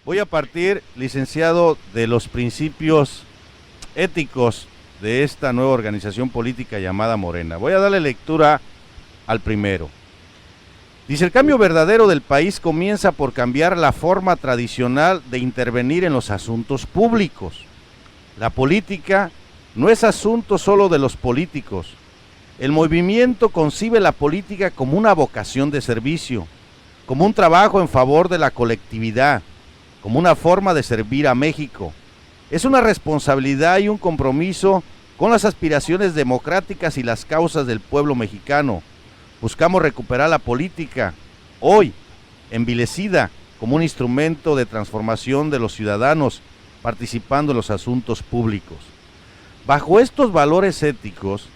Voy a partir, licenciado, de los principios éticos de esta nueva organización política llamada Morena. Voy a darle lectura al primero. Dice: el cambio verdadero del país comienza por cambiar la forma tradicional de intervenir en los asuntos públicos. La política no es asunto solo de los políticos. El movimiento concibe la política como una vocación de servicio, como un trabajo en favor de la colectividad, como una forma de servir a México. Es una responsabilidad y un compromiso con las aspiraciones democráticas y las causas del pueblo mexicano. Buscamos recuperar la política, hoy envilecida, como un instrumento de transformación de los ciudadanos, participando en los asuntos públicos. Bajo estos valores éticos,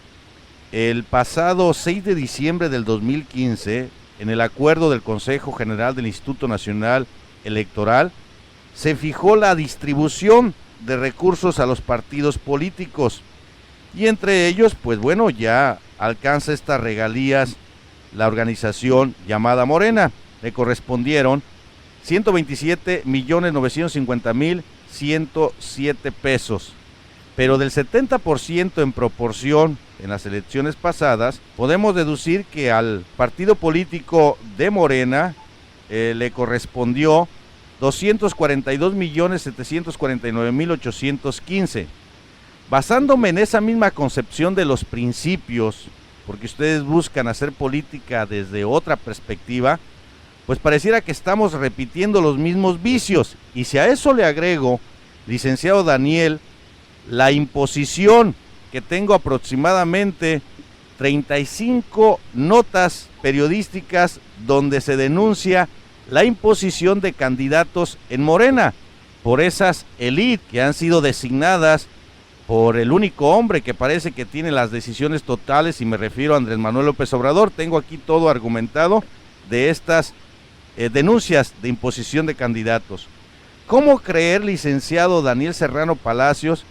el pasado 6 de diciembre del 2015, en el acuerdo del Consejo General del Instituto Nacional Electoral, se fijó la distribución de recursos a los partidos políticos, y entre ellos, pues bueno, ya alcanza estas regalías la organización llamada Morena. Le correspondieron 127,950,107 pesos, pero del 70% en proporción en las elecciones pasadas, podemos deducir que al partido político de Morena le correspondió 242,749,815. Basándome en esa misma concepción de los principios, porque ustedes buscan hacer política desde otra perspectiva, pues pareciera que estamos repitiendo los mismos vicios. Y si a eso le agrego, licenciado Daniel, la imposición, que tengo aproximadamente 35 notas periodísticas donde se denuncia la imposición de candidatos en Morena por esas élites que han sido designadas por el único hombre que parece que tiene las decisiones totales, y me refiero a Andrés Manuel López Obrador. Tengo aquí todo argumentado de estas denuncias de imposición de candidatos. ¿Cómo creer, licenciado Daniel Serrano Palacios,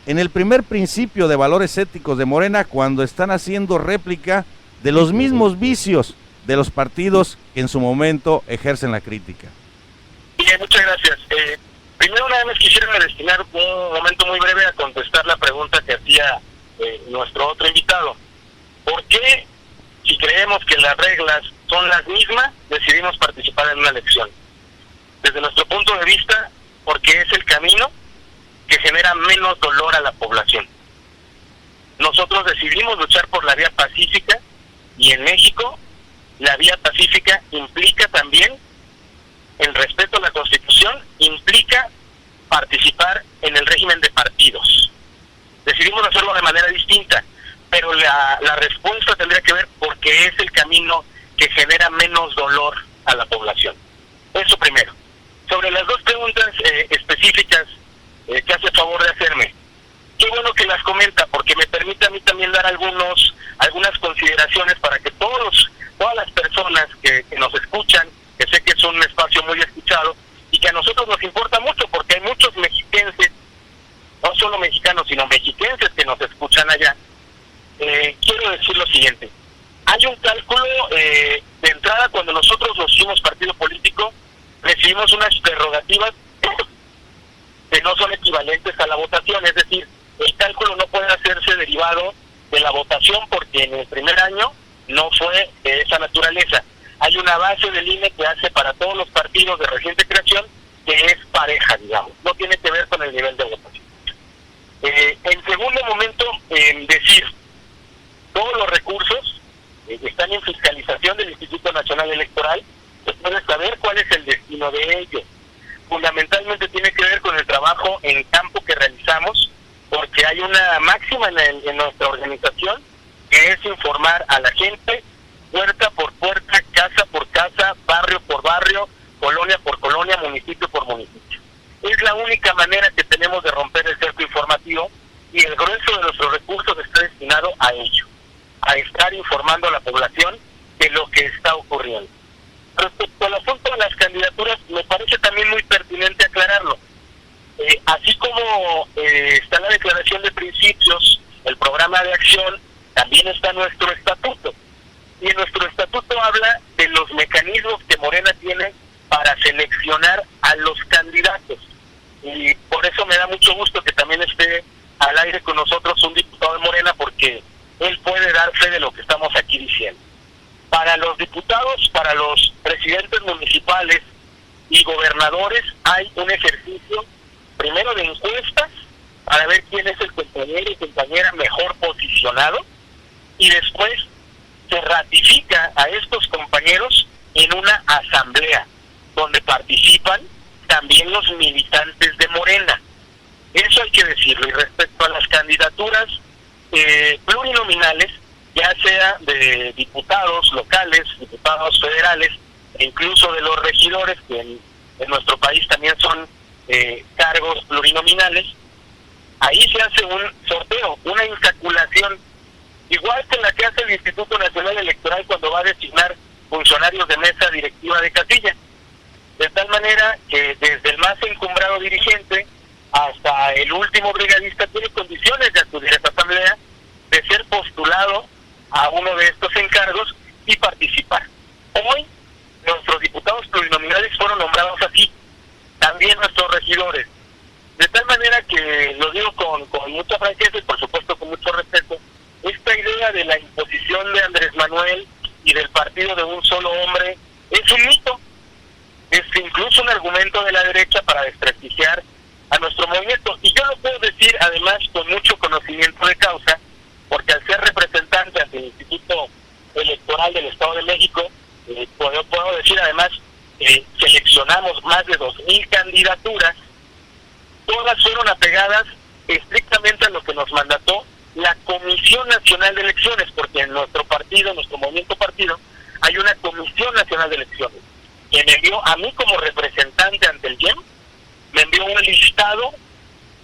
en el primer principio de valores éticos de Morena cuando están haciendo réplica de los mismos vicios de los partidos que en su momento ejercen la crítica? Bien, muchas gracias. Primero nada más quisiera destinar un momento muy breve a contestar la pregunta que hacía nuestro otro invitado. ¿Por qué, si creemos que las reglas son las mismas, decidimos participar en una elección? Desde nuestro punto de vista, porque es el camino que genera menos dolor a la población. Nosotros decidimos luchar por la vía pacífica, y en México la vía pacífica implica también el respeto a la Constitución, implica participar en el régimen de partidos. Decidimos hacerlo de manera distinta, pero la respuesta tendría que ver porque es el camino que genera menos dolor a la población. Eso primero. Sobre las dos preguntas específicas que hace favor de hacerme, qué bueno que las comenta, porque me permite a mí también dar algunas consideraciones para que todas las personas que nos escuchan, que sé que es un espacio muy escuchado y que a nosotros nos importa mucho, porque hay muchos mexiquenses, no solo mexicanos, sino mexiquenses que nos escuchan allá. Quiero decir lo siguiente: hay un cálculo de entrada. Cuando nosotros nos hicimos partido político, recibimos unas prerrogativas que no son equivalentes a la votación, es decir, el cálculo no puede hacerse derivado de la votación porque en el primer año no fue de esa naturaleza. Hay una base del INE que hace para todos los partidos de reciente creación que es pareja, digamos, no tiene que ver con el nivel de votación. En segundo momento, decir, todos los recursos están en fiscalización del Instituto Nacional Electoral, se puede saber cuál es el destino de ellos. Fundamentalmente tiene que ver con el trabajo en campo que realizamos, porque hay una máxima en nuestra organización, que es informar a la gente puerta por puerta, casa por casa, barrio por barrio, colonia por colonia, municipio por municipio. Es la única manera que tenemos de romper el cerco informativo, y el grueso de nuestros recursos está destinado a ello, a estar informando a la población de lo que está ocurriendo. Respecto al asunto de las candidaturas, me parece también muy pertinente aclararlo. Así como está la declaración de principios, el programa de acción, también está nuestro estatuto. Y en nuestro estatuto habla de los mecanismos que Morena tiene para seleccionar a los candidatos. para los presidentes municipales y gobernadores hay un ejercicio primero de encuestas para ver quién es el compañero y compañera mejor posicionado, y después se ratifica a estos compañeros en una asamblea donde participan también los militantes de Morena. Eso hay que decirlo. Y respecto a las candidaturas plurinominales, ya sea de diputados locales, diputados federales, e incluso de los regidores, que en nuestro país también son cargos plurinominales, ahí se hace un sorteo, una insaculación, igual que la que hace el Instituto Nacional Electoral cuando va a designar funcionarios de mesa directiva de casilla, de tal manera que desde el más encumbrado dirigente hasta el último brigadista tiene condiciones de acudir a esta asamblea, de ser postulado a uno de estos encargos y participar. Hoy nuestros diputados plurinominales fueron nombrados así, también nuestros regidores, de tal manera que, lo digo con mucha franqueza y por supuesto con mucho respeto, esta idea de la imposición de Andrés Manuel y del partido de un solo hombre es un mito, es incluso un argumento de la derecha para desprestigiar a nuestro movimiento. Y yo lo puedo decir además con mucho conocimiento de causa, porque al ser representante ante el Instituto Electoral del Estado de México, puedo decir además, seleccionamos más de 2,000 candidaturas, todas fueron apegadas estrictamente a lo que nos mandató la Comisión Nacional de Elecciones, porque en nuestro partido, nuestro movimiento partido, hay una Comisión Nacional de Elecciones, que me envió a mí como representante ante el IEM, me envió un listado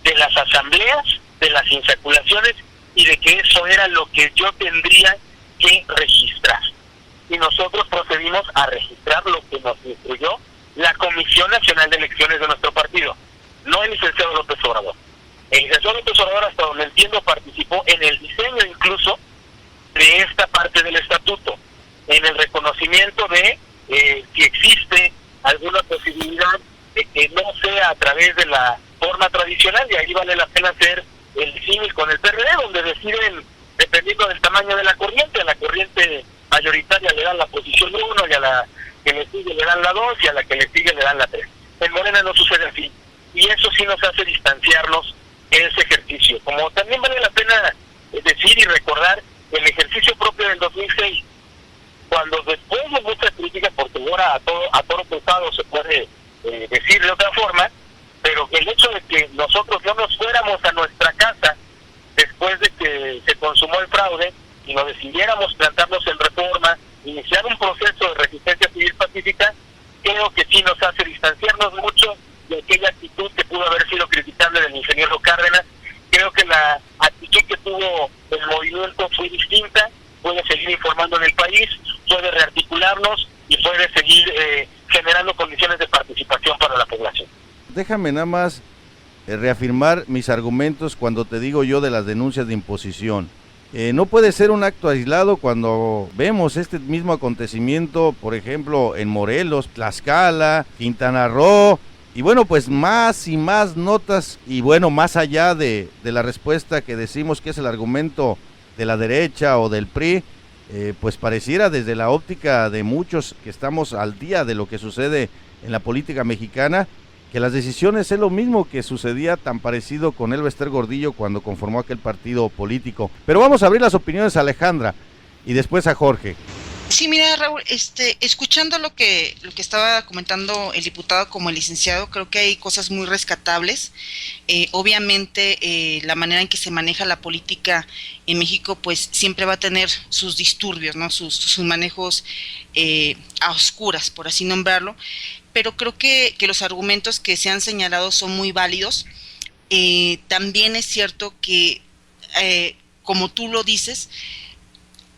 de las asambleas, de las insaculaciones, y de que eso era lo que yo tendría que registrar. Y nosotros procedimos a registrar lo que nos instruyó la Comisión Nacional de Elecciones de nuestro partido, no el licenciado López Obrador. El licenciado López Obrador, hasta donde entiendo, participó en el diseño incluso de esta parte del estatuto, en el reconocimiento de si existe alguna posibilidad de que no sea a través de la forma tradicional, y ahí vale la pena hacer el símil con el PRD, donde deciden, dependiendo del tamaño de la corriente mayoritaria le dan la posición 1, y a la que le sigue le dan la 2, y a la que le sigue le dan la 3. En Morena no sucede así, y eso sí nos hace distanciarnos en ese ejercicio. Como también vale la pena decir y recordar el ejercicio propio del 2006, cuando después de muchas críticas, porque ahora a toro pesado se puede decir de otra forma, pero el hecho de que nosotros no nos fuéramos a nuestra casa después de que se consumó el fraude y nos decidiéramos plantarnos en Reforma, iniciar un proceso de resistencia civil pacífica, creo que sí nos hace distanciarnos mucho de aquella actitud que pudo haber sido criticable del ingeniero Cárdenas. Creo que la actitud que tuvo el movimiento fue distinta, puede seguir informando en el país, puede rearticularnos y puede seguir generando condiciones de participación para la población. Déjame nada más reafirmar mis argumentos cuando te digo yo de las denuncias de imposición. No puede ser un acto aislado cuando vemos este mismo acontecimiento, por ejemplo, en Morelos, Tlaxcala, Quintana Roo, y bueno, pues más y más notas, y bueno, más allá de la respuesta que decimos que es el argumento de la derecha o del PRI, pues pareciera desde la óptica de muchos que estamos al día de lo que sucede en la política mexicana, que las decisiones es lo mismo que sucedía tan parecido con Elbester Gordillo cuando conformó aquel partido político. Pero vamos a abrir las opiniones a Alejandra y después a Jorge. Sí, mira, Raúl, escuchando lo que estaba comentando el diputado como el licenciado, creo que hay cosas muy rescatables. Obviamente, la manera en que se maneja la política en México, pues siempre va a tener sus disturbios, ¿no? Sus manejos a oscuras, por así nombrarlo. Pero creo que los argumentos que se han señalado son muy válidos. También es cierto que, como tú lo dices,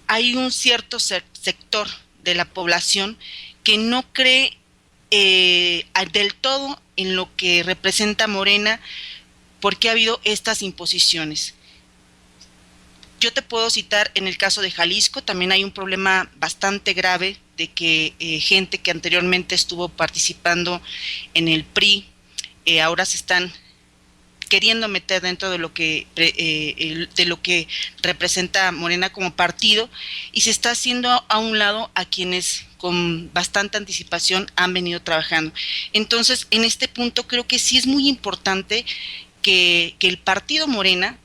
hay un cierto sector de la población que no cree del todo en lo que representa Morena, porque ha habido estas imposiciones. Yo te puedo citar en el caso de Jalisco, también hay un problema bastante grave de que gente que anteriormente estuvo participando en el PRI, ahora se están queriendo meter dentro de lo que representa Morena como partido, y se está haciendo a un lado a quienes con bastante anticipación han venido trabajando. Entonces, en este punto creo que sí es muy importante que el partido Morena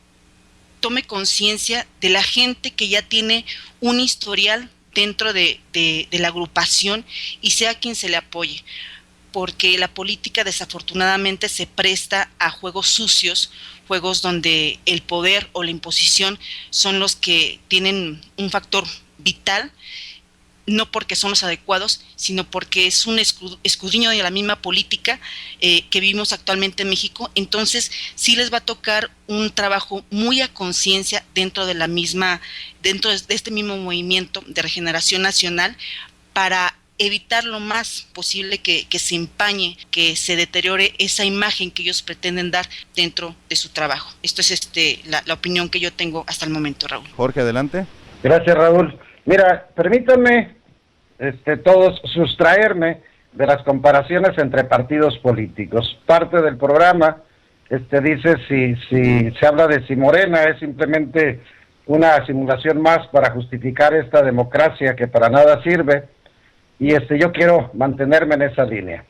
tome conciencia de la gente que ya tiene un historial dentro de la agrupación y sea quien se le apoye, porque la política desafortunadamente se presta a juegos sucios, juegos donde el poder o la imposición son los que tienen un factor vital, no porque son los adecuados, sino porque es un escudriño de la misma política que vivimos actualmente en México. Entonces sí les va a tocar un trabajo muy a conciencia dentro de este mismo movimiento de regeneración nacional, para evitar lo más posible que se empañe, que se deteriore esa imagen que ellos pretenden dar dentro de su trabajo. Esto es la opinión que yo tengo hasta el momento, Raúl. Jorge, adelante. Gracias, Raúl. Mira, permítanme todos sustraerme de las comparaciones entre partidos políticos. Parte del programa dice si se habla de si Morena es simplemente una simulación más para justificar esta democracia que para nada sirve, y yo quiero mantenerme en esa línea,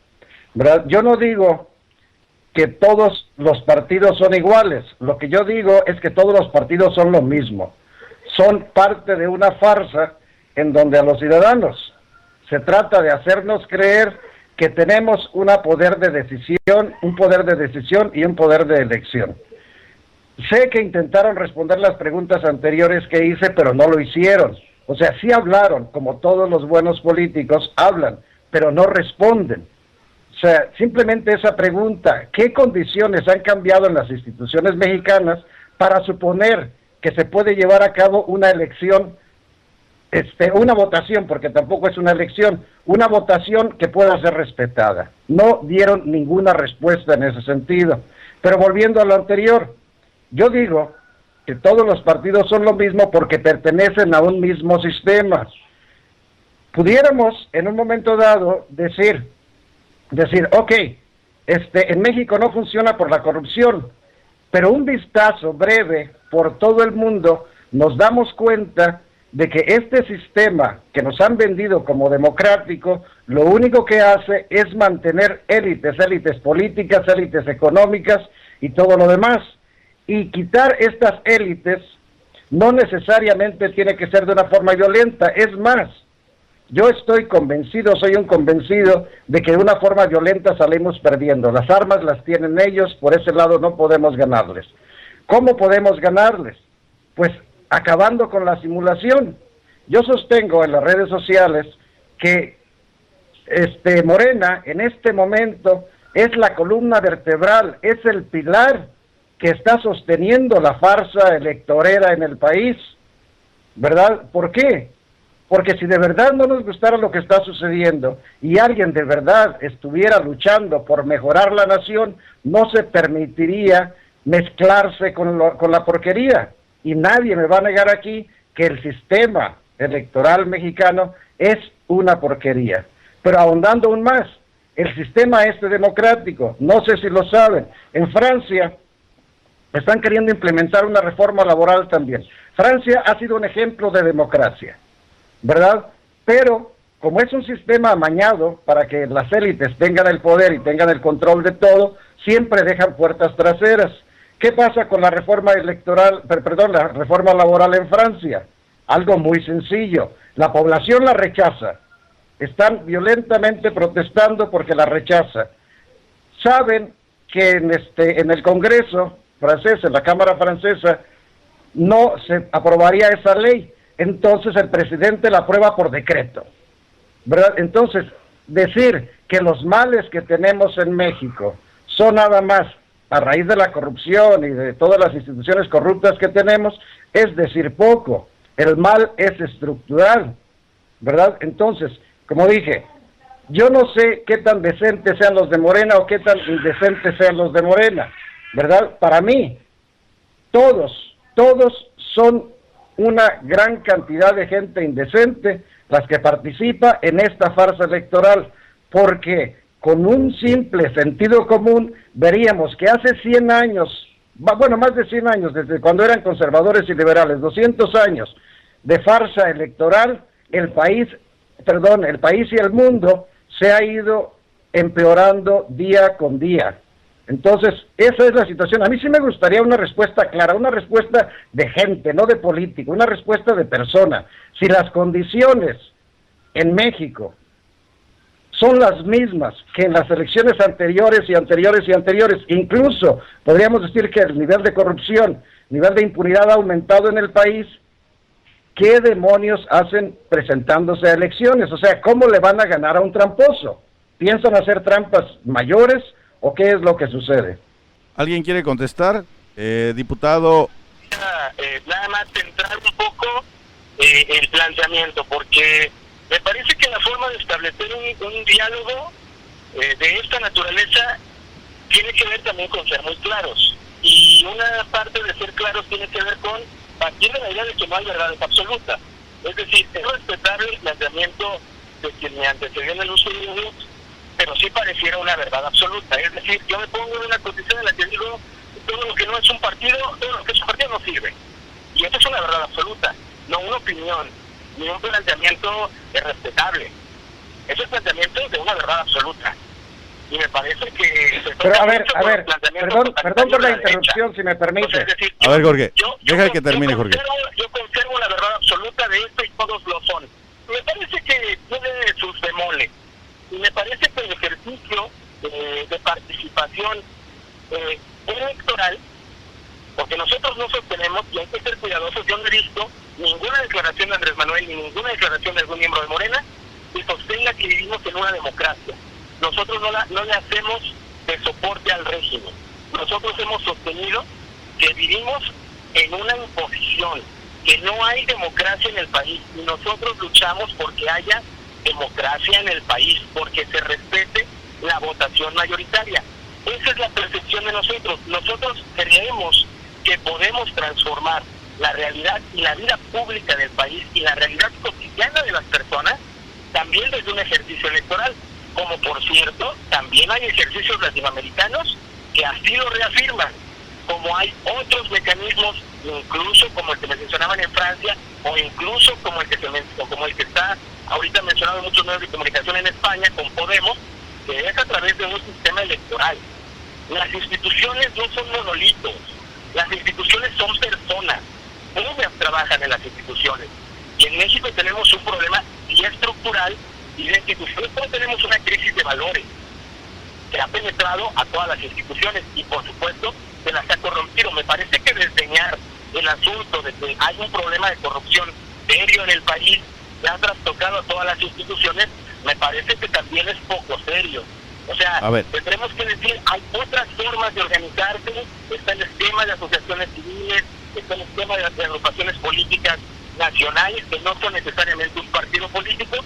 ¿verdad? Yo no digo que todos los partidos son iguales, lo que yo digo es que todos los partidos son lo mismo, son parte de una farsa en donde a los ciudadanos se trata de hacernos creer que tenemos un poder de decisión y un poder de elección. Sé que intentaron responder las preguntas anteriores que hice, pero no lo hicieron. O sea, sí hablaron, como todos los buenos políticos hablan, pero no responden. O sea, simplemente esa pregunta, ¿qué condiciones han cambiado en las instituciones mexicanas para suponer que se puede llevar a cabo una elección, una votación, porque tampoco es una elección, una votación que pueda ser respetada? No dieron ninguna respuesta en ese sentido. Pero volviendo a lo anterior, yo digo que todos los partidos son lo mismo porque pertenecen a un mismo sistema. Pudiéramos en un momento dado decir, ok, en México no funciona por la corrupción, pero un vistazo breve por todo el mundo nos damos cuenta de que este sistema que nos han vendido como democrático, lo único que hace es mantener élites políticas, élites económicas y todo lo demás. Y quitar estas élites no necesariamente tiene que ser de una forma violenta. Es más, yo soy un convencido de que de una forma violenta salimos perdiendo. Las armas las tienen ellos, por ese lado no podemos ganarles. ¿Cómo podemos ganarles? Pues acabando con la simulación. Yo sostengo en las redes sociales que Morena en este momento es la columna vertebral, es el pilar que está sosteniendo la farsa electorera en el país, ¿verdad? ¿Por qué? Porque si de verdad no nos gustara lo que está sucediendo y alguien de verdad estuviera luchando por mejorar la nación, no se permitiría mezclarse con la porquería. Y nadie me va a negar aquí que el sistema electoral mexicano es una porquería. Pero ahondando aún más, el sistema democrático, no sé si lo saben, en Francia están queriendo implementar una reforma laboral también. Francia ha sido un ejemplo de democracia, ¿verdad? Pero como es un sistema amañado para que las élites tengan el poder y tengan el control de todo, siempre dejan puertas traseras. ¿Qué pasa con la reforma la reforma laboral en Francia? Algo muy sencillo. La población la rechaza. Están violentamente protestando porque la rechaza. Saben que en el Congreso francés, en la Cámara francesa, no se aprobaría esa ley. Entonces el presidente la aprueba por decreto, ¿verdad? Entonces, decir que los males que tenemos en México son nada más a raíz de la corrupción y de todas las instituciones corruptas que tenemos, es decir poco. El mal es estructural, ¿verdad? Entonces, como dije, yo no sé qué tan decentes sean los de Morena o qué tan indecentes sean los de Morena, ¿verdad? Para mí, todos son una gran cantidad de gente indecente las que participa en esta farsa electoral, porque con un simple sentido común, veríamos que hace 100 años, bueno, más de 100 años, desde cuando eran conservadores y liberales, 200 años de farsa electoral, el país y el mundo se ha ido empeorando día con día. Entonces, esa es la situación. A mí sí me gustaría una respuesta clara, una respuesta de gente, no de político, una respuesta de persona. Si las condiciones en México son las mismas que en las elecciones anteriores, incluso podríamos decir que el nivel de corrupción, nivel de impunidad ha aumentado en el país, ¿qué demonios hacen presentándose a elecciones? O sea, ¿cómo le van a ganar a un tramposo? ¿Piensan hacer trampas mayores o qué es lo que sucede? ¿Alguien quiere contestar? Diputado. Nada más centrar un poco el planteamiento, porque me parece que la forma de establecer un diálogo de esta naturaleza tiene que ver también con ser muy claros. Y una parte de ser claros tiene que ver con partir de la idea de que no hay verdad absoluta. Es decir, es respetable el planteamiento de quien me antecedió en el uso de Dios, pero sí pareciera una verdad absoluta. Es decir, yo me pongo en una condición en la que digo, todo lo que no es un partido, todo lo que es un partido no sirve. Y eso es una verdad absoluta, no una opinión, ni un planteamiento respetable. Es el planteamiento de una verdad absoluta. Y me parece que... Pero a ver, perdón por la interrupción, si me permite. O sea, es decir, a ver, Jorge, deja que termine, Jorge. Yo conservo la verdad absoluta de esto y todos lo son. Me parece que tiene sus bemoles. Y me parece que el ejercicio de participación electoral, porque nosotros no sostenemos, y hay que ser cuidadosos, yo no he visto ninguna declaración de Andrés Manuel ni ninguna declaración de algún miembro de Morena que sostenga que vivimos en una democracia. Nosotros no le hacemos de soporte al régimen. Nosotros hemos sostenido que vivimos en una imposición, que no hay democracia en el país, y nosotros luchamos porque haya democracia en el país, porque se respete la votación mayoritaria. Esa es la percepción de nosotros. Nosotros creemos que podemos transformar la realidad y la vida pública del país y la realidad cotidiana de las personas también desde un ejercicio electoral, como por cierto, también hay ejercicios latinoamericanos que así lo reafirman, como hay otros mecanismos, incluso como el que me mencionaban en Francia, o incluso como el que está ahorita mencionado en muchos medios de comunicación en España, con Podemos, que es a través de un sistema electoral. Las instituciones no son monolitos, las instituciones son personas, todas trabajan en las instituciones. Y en México tenemos un problema y estructural y de instituciones, pero tenemos una crisis de valores que ha penetrado a todas las instituciones y por supuesto se las ha corrompido. Me parece que desdeñar el asunto de que hay un problema de corrupción serio en el país que ha trastocado a todas las instituciones, me parece que también es poco serio. O sea, tendremos que decir, hay otras formas de organizarse, está el esquema de asociaciones civiles, está el esquema de agrupaciones políticas nacionales, que no son necesariamente un partido político,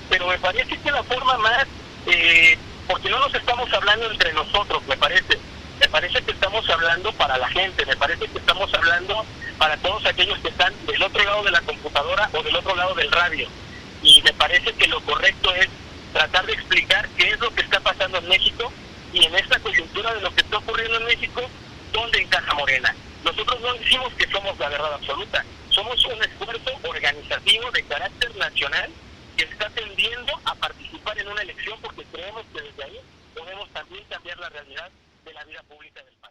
pero me parece que la forma más, porque no nos estamos hablando entre nosotros, me parece que estamos hablando para la gente, me parece que estamos hablando para todos aquellos que están del otro lado de la computadora o del otro lado del radio, y me parece que lo correcto es tratar de explicar qué es lo que está pasando en México y en esta coyuntura de lo que está ocurriendo en México, dónde encaja Morena. Nosotros no decimos que somos la verdad absoluta, somos un esfuerzo organizativo de carácter nacional que está tendiendo a participar en una elección porque creemos que desde ahí podemos también cambiar la realidad de la vida pública del país.